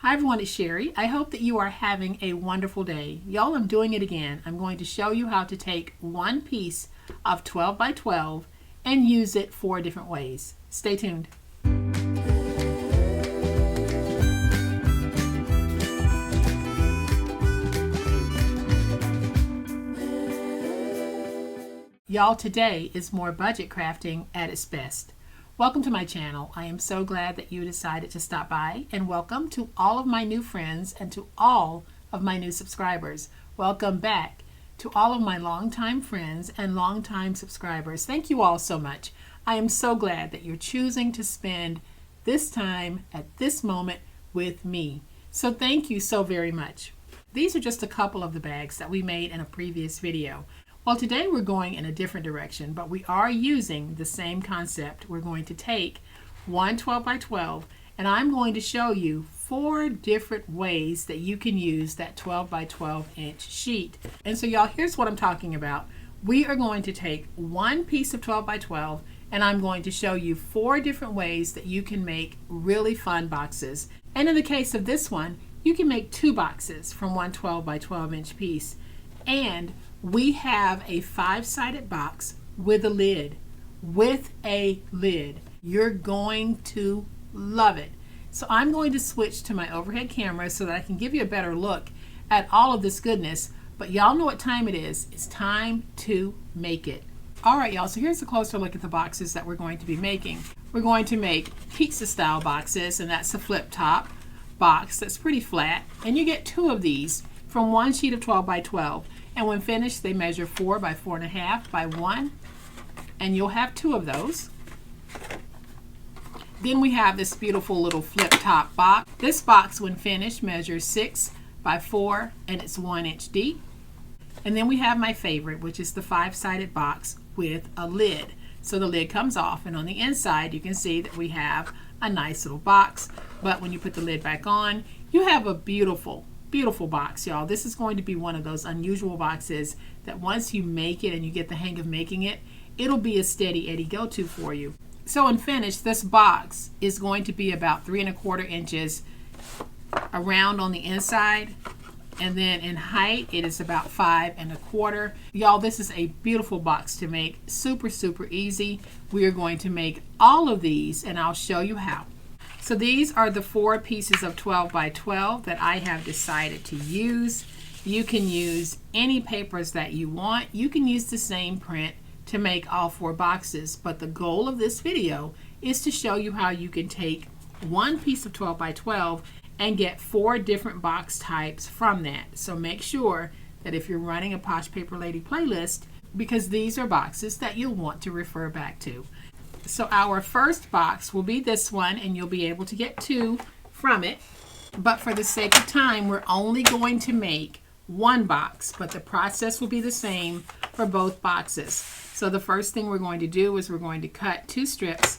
Hi everyone, it's Sherry. I hope that you are having a wonderful day. Y'all, I'm doing it again. I'm going to show you how to take one piece of 12 by 12 and use it 4 different ways. Stay tuned. Y'all, today is more budget crafting at its best. Welcome to my channel. I am so glad that you decided to stop by, and welcome to all of my new friends and to all of my new subscribers. Welcome back to all of my longtime friends and longtime subscribers. Thank you all so much. I am so glad that you're choosing to spend this time at this moment with me. So thank you so very much. These are just a couple of the bags that we made in a previous video. Well, today we're going in a different direction, but we are using the same concept. We're going to take one 12 by 12, and I'm going to show you 4 different ways that you can use that 12 by 12 inch sheet. And so y'all, here's what I'm talking about. We are going to take one piece of 12 by 12, and I'm going to show you 4 different ways that you can make really fun boxes. And in the case of this one, you can make 2 boxes from one 12 by 12 inch piece. And we have a 5-sided box with a lid. You're going to love it. So I'm going to switch to my overhead camera so that I can give you a better look at all of this goodness. But y'all know what time it is. It's time to make it. All right, y'all, so here's a closer look at the boxes that we're going to be making. We're going to make pizza style boxes, and that's a flip top box that's pretty flat. And you get 2 of these from one sheet of 12 by 12. And when finished, they measure 4 by 4.5 by 1, and you'll have 2 of those. Then we have this beautiful little flip top box. This box, when finished, measures 6 by 4, and it's 1 inch deep. And then we have my favorite, which is the 5-sided box with a lid. So the lid comes off, and on the inside, you can see that we have a nice little box. But when you put the lid back on, you have a beautiful box, y'all. This is going to be one of those unusual boxes that once you make it and you get the hang of making it, it'll be a steady Eddie go-to for you. So in finish, this box is going to be about 3¼ inches around on the inside, and then in height it is about 5¼ inches. Y'all, this is a beautiful box to make. Super easy. We are going to make all of these, and I'll show you how. So these are the 4 pieces of 12 by 12 that I have decided to use. You can use any papers that you want. You can use the same print to make all 4 boxes, but the goal of this video is to show you how you can take one piece of 12 by 12 and get 4 different box types from that. So make sure that if you're running a Posh Paper Lady playlist, because these are boxes that you'll want to refer back to. So our first box will be this one, and you'll be able to get 2 from it. But for the sake of time, we're only going to make 1 box, but the process will be the same for both boxes. So the first thing we're going to do is we're going to cut 2 strips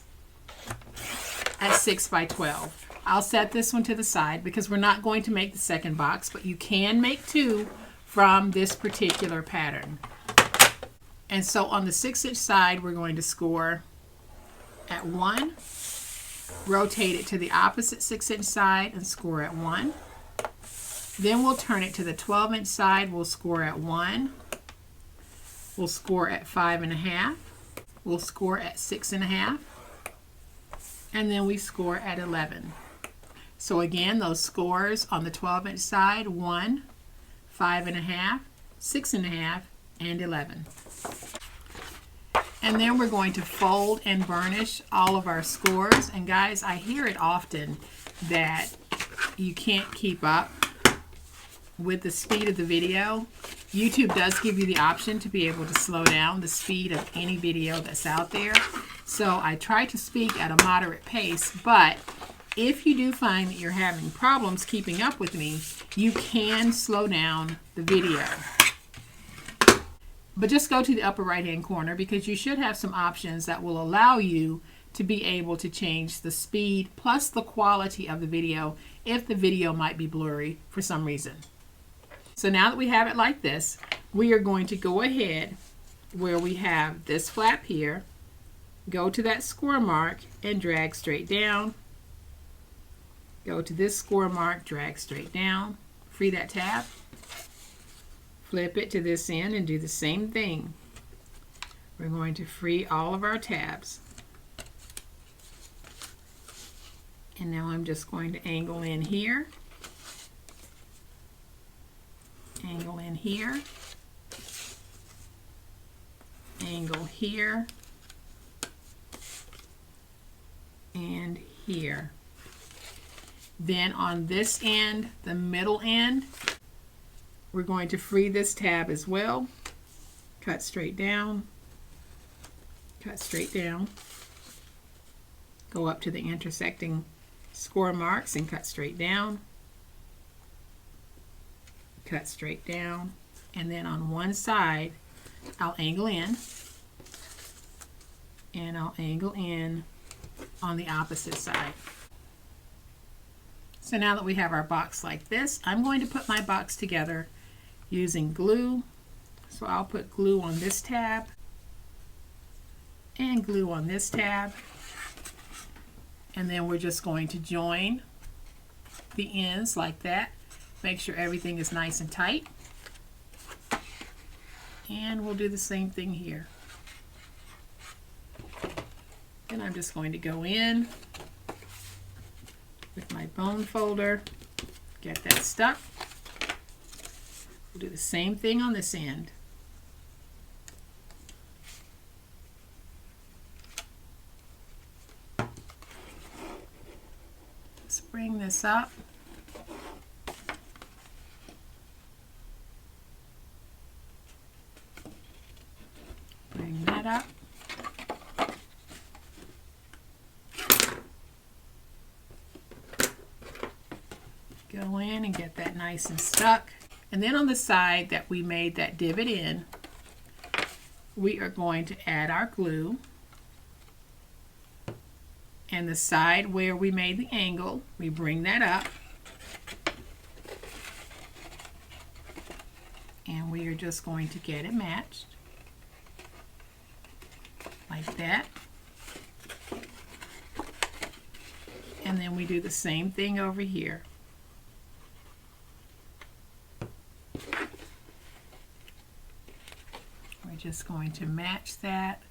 at 6 by 12. I'll set this one to the side because we're not going to make the second box, but you can make 2 from this particular pattern. And so on the 6-inch side, we're going to score at 1, rotate it to the opposite 6-inch side and score at 1. Then we'll turn it to the 12-inch side. We'll score at 1. We'll score at 5.5. We'll score at 6.5. And then we score at 11. So again, those scores on the 12-inch side: 1, 5.5, 6.5, and 11. And then we're going to fold and burnish all of our scores. And guys, I hear it often that you can't keep up with the speed of the video. YouTube does give you the option to be able to slow down the speed of any video that's out there. So I try to speak at a moderate pace, but if you do find that you're having problems keeping up with me, you can slow down the video. But just go to the upper right hand corner, because you should have some options that will allow you to be able to change the speed plus the quality of the video if the video might be blurry for some reason. So now that we have it like this, we are going to go ahead where we have this flap here, go to that score mark and drag straight down, Go to this score mark, drag straight down, free that tab, flip it to this end and do the same thing. We're going to free all of our tabs. And now I'm just going to angle in here, angle in here, angle here, and here. Then on this end, the middle end, we're going to free this tab as well. Cut straight down, cut straight down, go up to the intersecting score marks and cut straight down, cut straight down, and then on one side I'll angle in, and I'll angle in on the opposite side. So now that we have our box like this, I'm going to put my box together using glue. So I'll put glue on this tab and glue on this tab, and then we're just going to join the ends like that. Make sure everything is nice and tight, and we'll do the same thing here. Then I'm just going to go in with my bone folder, get that stuck. We'll do the same thing on this end. Let's bring this up. Bring that up. Go in and get that nice and stuck. And then on the side that we made that divot in, we are going to add our glue. And the side where we made the angle, we bring that up. And we are just going to get it matched. Like that. And then we do the same thing over here. We're just going to match that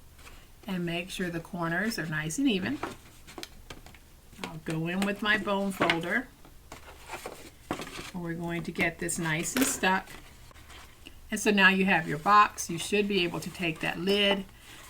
and make sure the corners are nice and even. I'll go in with my bone folder. We're going to get this nice and stuck. And so now you have your box. You should be able to take that lid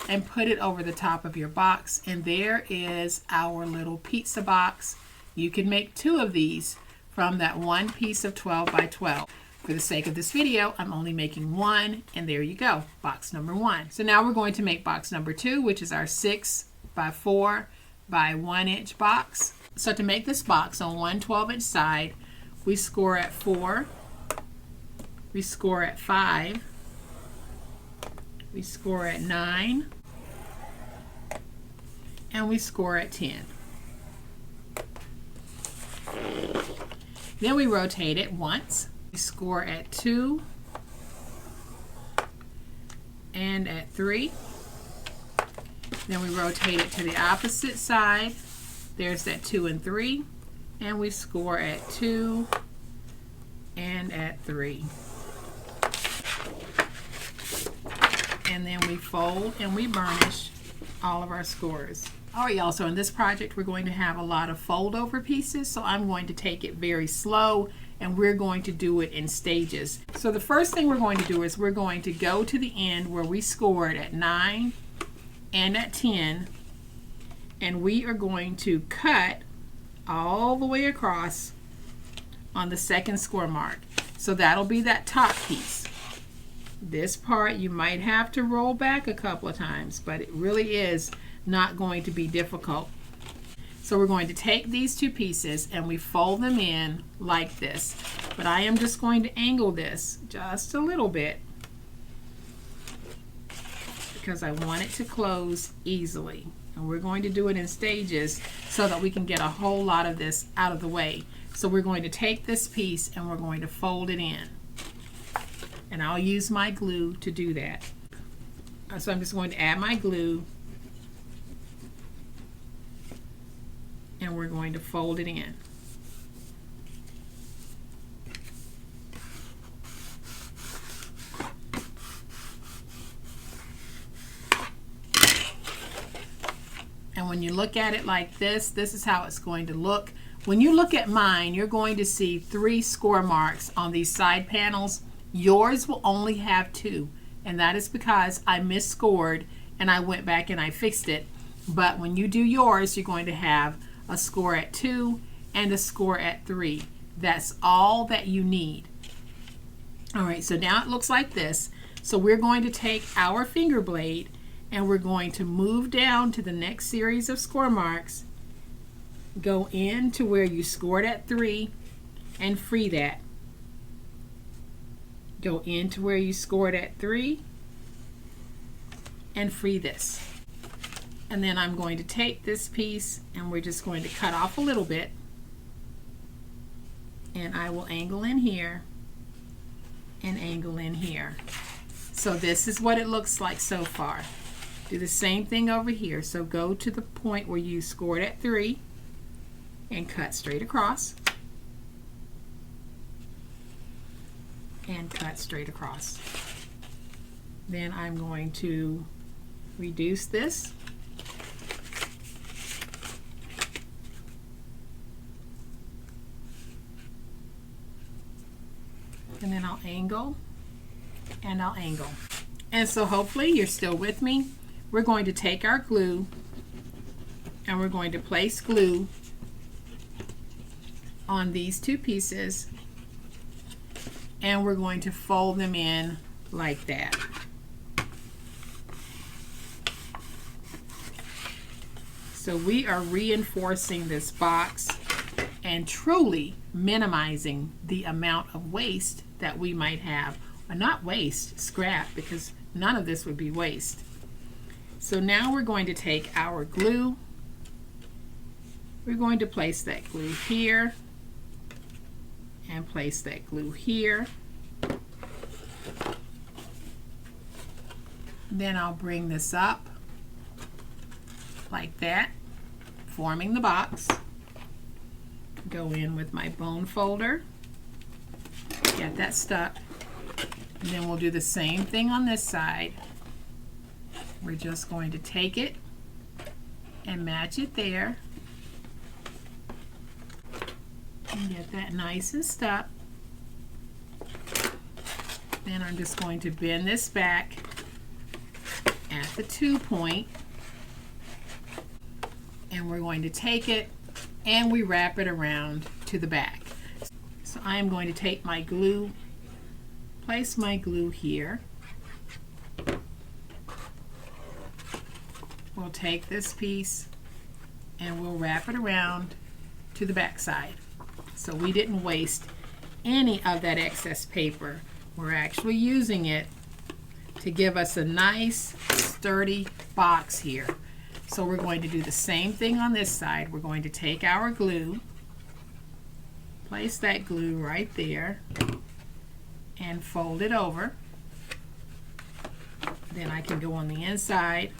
and put it over the top of your box, and there is our little pizza box. You can make 2 of these from that one piece of 12 by 12. For the sake of this video, I'm only making 1, and there you go, box number 1. So now we're going to make box number 2, which is our 6 by 4 by 1 inch box. So to make this box on one 12-inch side, we score at 4, we score at 5, we score at 9, and we score at 10. Then we rotate it once. We score at 2 and at 3. Then we rotate it to the opposite side. There's that 2 and 3, and we score at 2 and at 3. And then we fold and we burnish all of our scores. Alright y'all, so in this project we're going to have a lot of fold over pieces, so I'm going to take it very slow and we're going to do it in stages. So the first thing we're going to do is we're going to go to the end where we scored at 9 and at 10, and we are going to cut all the way across on the second score mark. So that'll be that top piece. This part you might have to roll back a couple of times, but it really is not going to be difficult. So we're going to take these 2 pieces and we fold them in like this. But I am just going to angle this just a little bit because I want it to close easily. And we're going to do it in stages so that we can get a whole lot of this out of the way. So we're going to take this piece and we're going to fold it in. And I'll use my glue to do that. So I'm just going to add my glue and we're going to fold it in. when you look at it like this, this is how it's going to look. When you look at mine, you're going to see 3 score marks on these side panels. Yours will only have 2, and that is because I misscored and I went back and I fixed it. But when you do yours, you're going to have a score at 2 and a score at 3. That's all that you need. All right, so now it looks like this. So we're going to take our finger blade and we're going to move down to the next series of score marks, go in to where you scored at 3 and free that. Go into where you scored at 3 and free this. And then I'm going to take this piece and we're just going to cut off a little bit, and I will angle in here and angle in here. So this is what it looks like so far. Do the same thing over here. So go to the point where you scored at 3 and cut straight across and cut straight across. Then I'm going to reduce this and then I'll angle and I'll angle. And so hopefully you're still with me. We're going to take our glue and we're going to place glue on these 2 pieces and we're going to fold them in like that. So we are reinforcing this box and truly minimizing the amount of waste that we might have. Or not waste, scrap, because none of this would be waste. So now we're going to take our glue. We're going to place that glue here and place that glue here. Then I'll bring this up like that, forming the box. Go in with my bone folder, get that stuck, and then we'll do the same thing on this side. We're just going to take it and match it there and get that nice and stuck. Then I'm just going to bend this back at the 2 point and we're going to take it and we wrap it around to the back. So I am going to take my glue, place my glue here. We'll take this piece and we'll wrap it around to the back side. So we didn't waste any of that excess paper. We're actually using it to give us a nice sturdy box here. So we're going to do the same thing on this side. We're going to take our glue, place that glue right there, and fold it over. Then I can go on the inside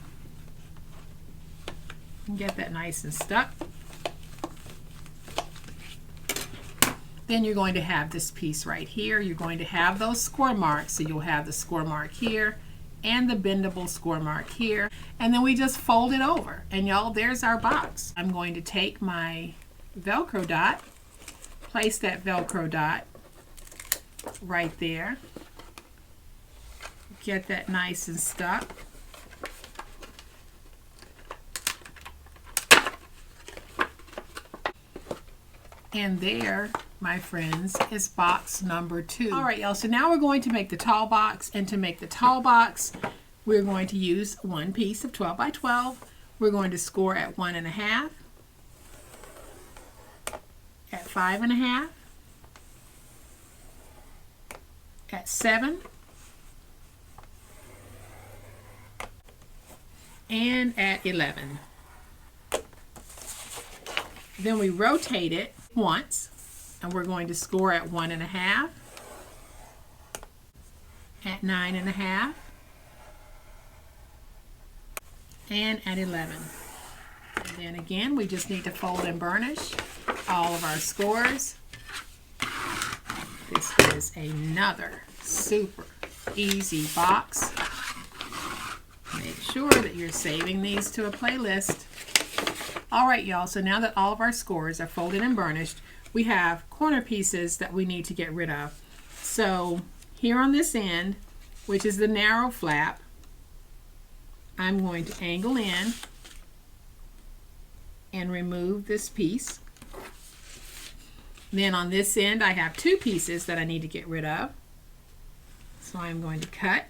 and get that nice and stuck. Then you're going to have this piece right here. You're going to have those score marks. So you'll have the score mark here and the bendable score mark here. And then we just fold it over. And y'all, there's our box. I'm going to take my Velcro dot, place that Velcro dot right there. Get that nice and stuck. And there, my friends, is box number 2. All right, y'all, so now we're going to make the tall box. And to make the tall box, we're going to use one piece of 12 by 12. We're going to score at 1.5, at 5.5, at 7, and at 11. Then we rotate it once, and we're going to score at 1.5, at 9.5, and at 11. And then again, we just need to fold and burnish all of our scores. This is another super easy box. Make sure that you're saving these to a playlist. Alright y'all, so now that all of our scores are folded and burnished, we have corner pieces that we need to get rid of. So here on this end, which is the narrow flap, I'm going to angle in and remove this piece. Then on this end I have two pieces that I need to get rid of. So I'm going to cut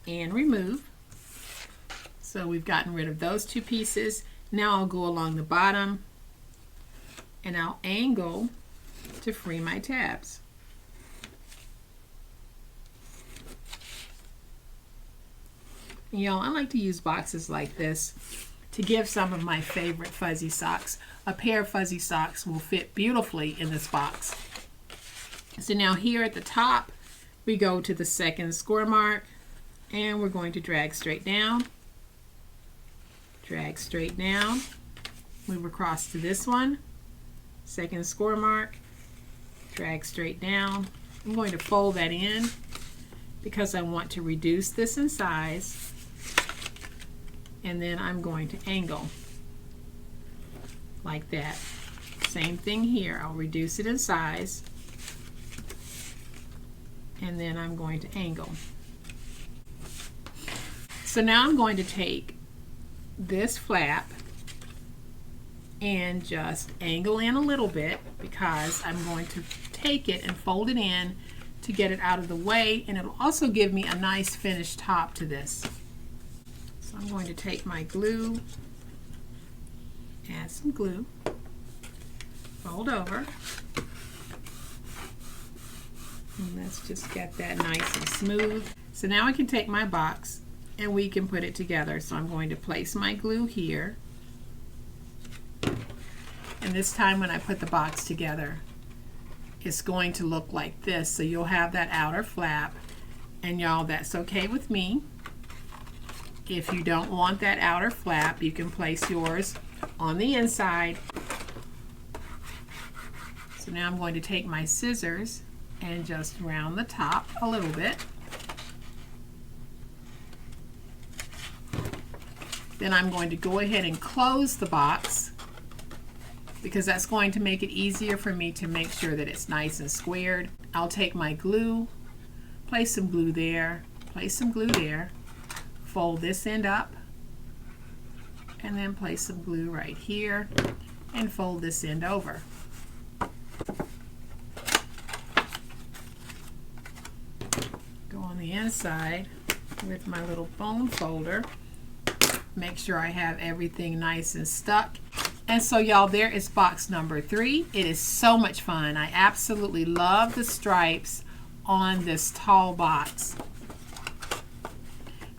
and remove. So we've gotten rid of those two pieces. Now I'll go along the bottom and I'll angle to free my tabs. Y'all, I like to use boxes like this to give some of my favorite fuzzy socks. A pair of fuzzy socks will fit beautifully in this box. So now here at the top, we go to the second score mark and we're going to drag straight down. Drag straight down. Move across to this one. Second score mark. Drag straight down. I'm going to fold that in because I want to reduce this in size. And then I'm going to angle like that. Same thing here. I'll reduce it in size and then I'm going to angle. So now I'm going to take this flap and just angle in a little bit because I'm going to take it and fold it in to get it out of the way, and it'll also give me a nice finished top to this. So I'm going to take my glue, add some glue, fold over, and let's just get that nice and smooth. So now I can take my box and we can put it together. So I'm going to place my glue here, and this time when I put the box together, it's going to look like this. So you'll have that outer flap, and y'all, that's okay with me. If you don't want that outer flap, you can place yours on the inside. So now I'm going to take my scissors and just round the top a little bit. Then I'm going to go ahead and close the box because that's going to make it easier for me to make sure that it's nice and squared. I'll take my glue, place some glue there, place some glue there, fold this end up, and then place some glue right here and fold this end over. Go on the inside with my little bone folder. Make sure I have everything nice and stuck. And so y'all, there is box number 3. It is so much fun. I absolutely love the stripes on this tall box.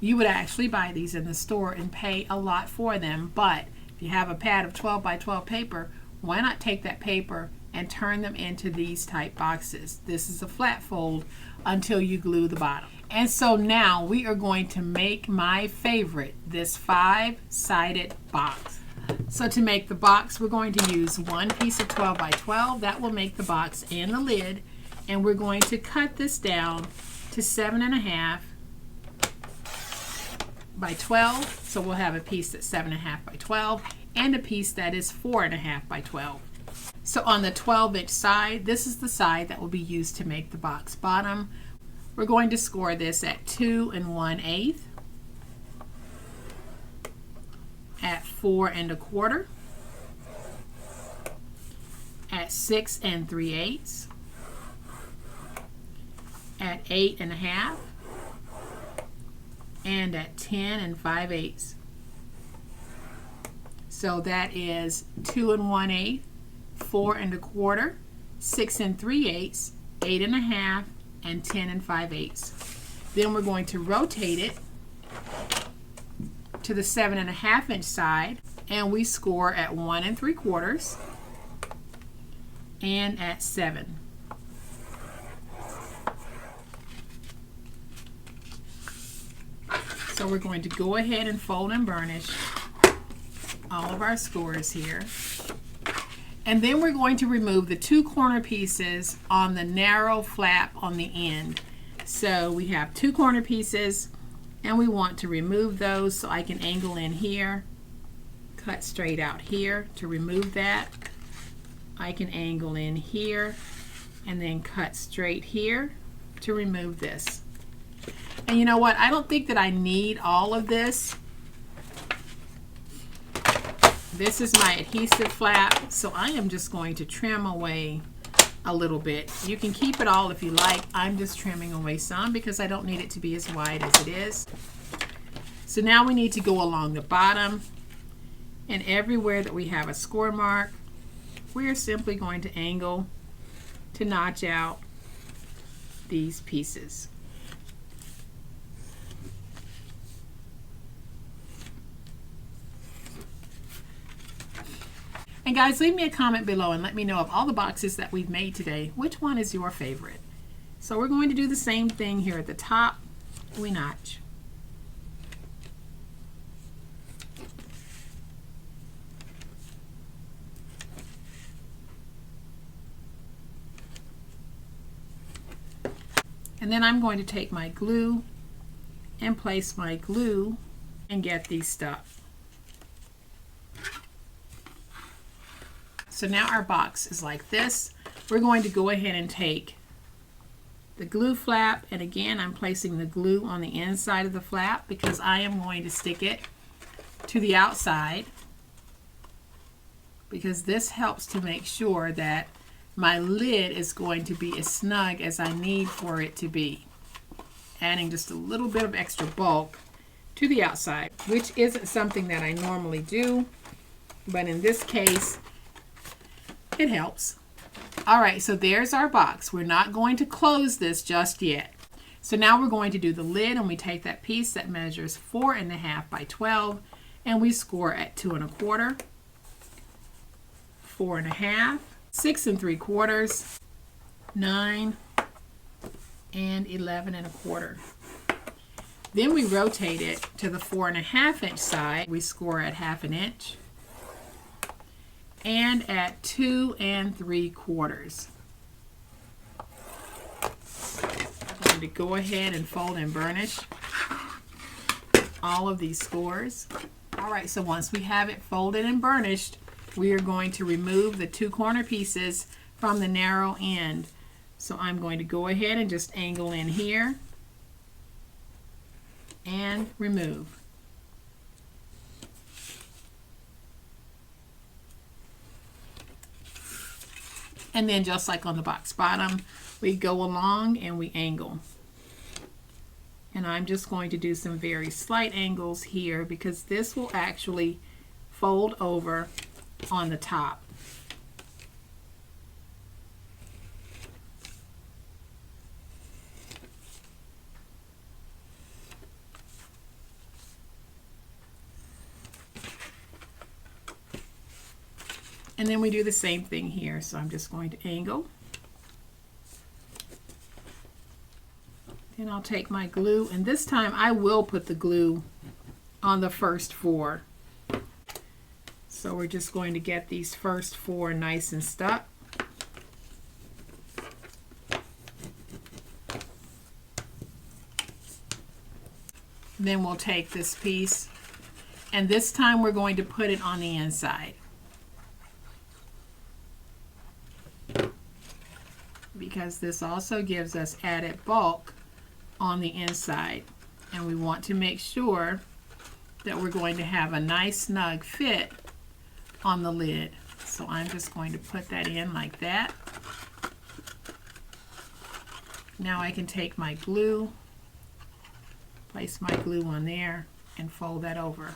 You would actually buy these in the store and pay a lot for them, but if you have a pad of 12 by 12 paper, why not take that paper and turn them into these type boxes? This is a flat fold until you glue the bottom. And so now we are going to make my favorite, this 5-sided box. So to make the box, we're going to use one piece of 12 by 12. That will make the box and the lid. And we're going to cut this down to 7.5 by 12. So we'll have a piece that's 7.5 by 12 and a piece that is 4.5 by 12. So on the 12-inch side, this is the side that will be used to make the box bottom. We're going to score this at 2 1/8, at 4 1/4, at 6 3/8, at 8 1/2, and at 10 5/8. So that is 2 1/8, 4 1/4, 6 3/8, 8 1/2, and 10 5/8. Then we're going to rotate it to the 7.5-inch side, and we score at 1 3/4 and at 7. So we're going to go ahead and fold and burnish all of our scores here. And then we're going to remove the 2 corner pieces on the narrow flap on the end. So we have 2 corner pieces and we want to remove those, so I can angle in here cut straight out here to remove that. I can angle in here and then cut straight here to remove this. And you know what? I don't think that I need all of this. This is my adhesive flap, so I am just going to trim away a little bit. You can keep it all if you like. I'm just trimming away some because I don't need it to be as wide as it is. So now we need to go along the bottom, and everywhere that we have a score mark, we're simply going to angle to notch out these pieces. And guys, leave me a comment below and let me know of all the boxes that we've made today, which one is your favorite. So we're going to do the same thing here at the top. We notch. And then I'm going to take my glue and place my glue and get these stuck. So now our box is like this. We're going to go ahead and take the glue flap, and again I'm placing the glue on the inside of the flap because I am going to stick it to the outside, because this helps to make sure that my lid is going to be as snug as I need for it to be. Adding just a little bit of extra bulk to the outside, which isn't something that I normally do, but in this case it helps. All right, so there's our box. We're not going to close this just yet. So now we're going to do the lid, and we take that piece that measures 4.5 by 12 and we score at 2 1/4, 4.5, 6 3/4, 9, and 11 1/4. Then we rotate it to the 4.5 inch side. We score at 1/2 inch and at 2 3/4. I'm going to go ahead and fold and burnish all of these scores. All right, so once we have it folded and burnished, we are going to remove the 2 corner pieces from the narrow end. So I'm going to go ahead and just angle in here and remove. And then just like on the box bottom, we go along and we angle. And I'm just going to do some very slight angles here because this will actually fold over on the top. And then we do the same thing here. So I'm just going to angle. Then I'll take my glue, and this time I will put the glue on the first 4. So we're just going to get these first 4 nice and stuck. Then we'll take this piece, and this time we're going to put it on the inside, because this also gives us added bulk on the inside, and we want to make sure that we're going to have a nice snug fit on the lid. So I'm just going to put that in like that. Now I can take my glue, place my glue on there, and fold that over.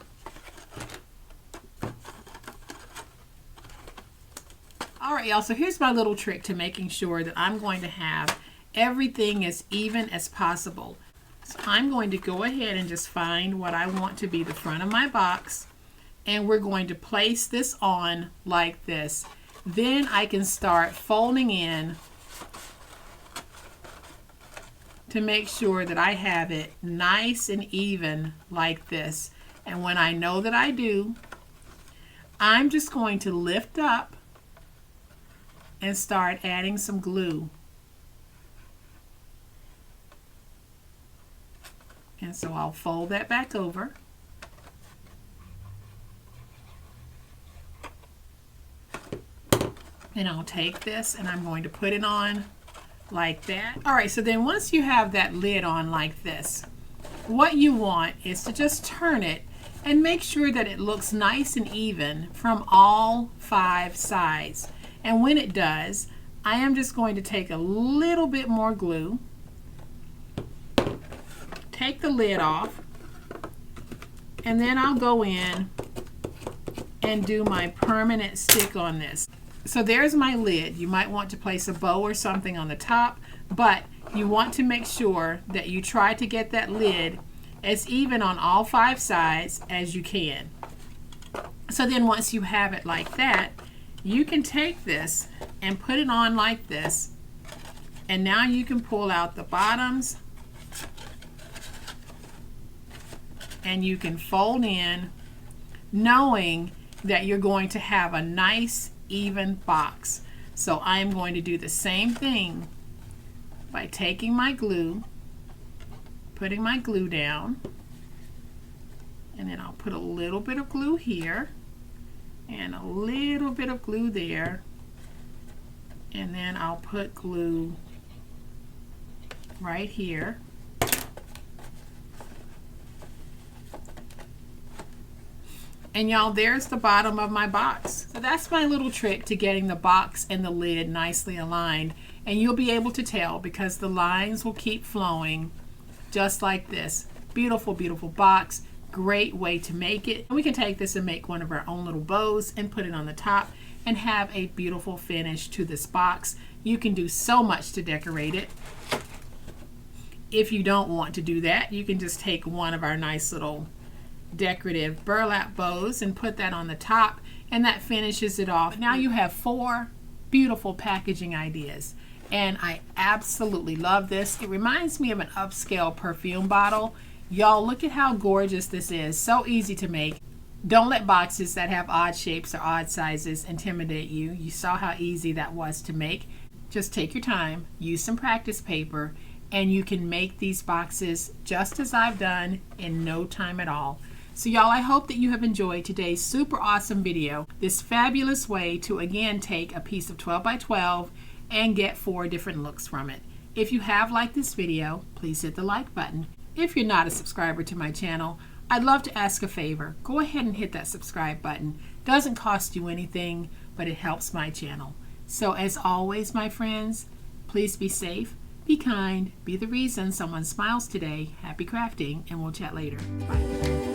Alright y'all, so here's my little trick to making sure that I'm going to have everything as even as possible. So I'm going to go ahead and just find what I want to be the front of my box, and we're going to place this on like this. Then I can start folding in to make sure that I have it nice and even like this. And when I know that I do, I'm just going to lift up and start adding some glue. And so I'll fold that back over. And I'll take this and I'm going to put it on like that. All right, so then once you have that lid on like this, what you want is to just turn it and make sure that it looks nice and even from all 5 sides. And when it does, I am just going to take a little bit more glue, take the lid off, and then I'll go in and do my permanent stick on this. So there's my lid. You might want to place a bow or something on the top, but you want to make sure that you try to get that lid as even on all 5 sides as you can. So then once you have it like that, you can take this and put it on like this, and now you can pull out the bottoms and you can fold in, knowing that you're going to have a nice even box. So I'm going to do the same thing by taking my glue, putting my glue down, and then I'll put a little bit of glue here and a little bit of glue there, and then I'll put glue right here. And y'all, there's the bottom of my box. So that's my little trick to getting the box and the lid nicely aligned. And you'll be able to tell because the lines will keep flowing just like this. Beautiful, beautiful box. Great way to make it. And we can take this and make one of our own little bows and put it on the top and have a beautiful finish to this box. You can do so much to decorate it. If you don't want to do that, you can just take one of our nice little decorative burlap bows and put that on the top, and that finishes it off. Now you have 4 beautiful packaging ideas, and I absolutely love this. It reminds me of an upscale perfume bottle. Y'all, look at how gorgeous this is. So easy to make. Don't let boxes that have odd shapes or odd sizes intimidate you. You saw how easy that was to make. Just take your time, use some practice paper, and you can make these boxes just as I've done in no time at all. So y'all, I hope that you have enjoyed today's super awesome video. This fabulous way to again take a piece of 12 by 12 and get 4 different looks from it. If you have liked this video, please hit the like button. If you're not a subscriber to my channel, I'd love to ask a favor. Go ahead and hit that subscribe button. Doesn't cost you anything, but it helps my channel. So as always, my friends, please be safe, be kind, be the reason someone smiles today. Happy crafting, and we'll chat later. Bye.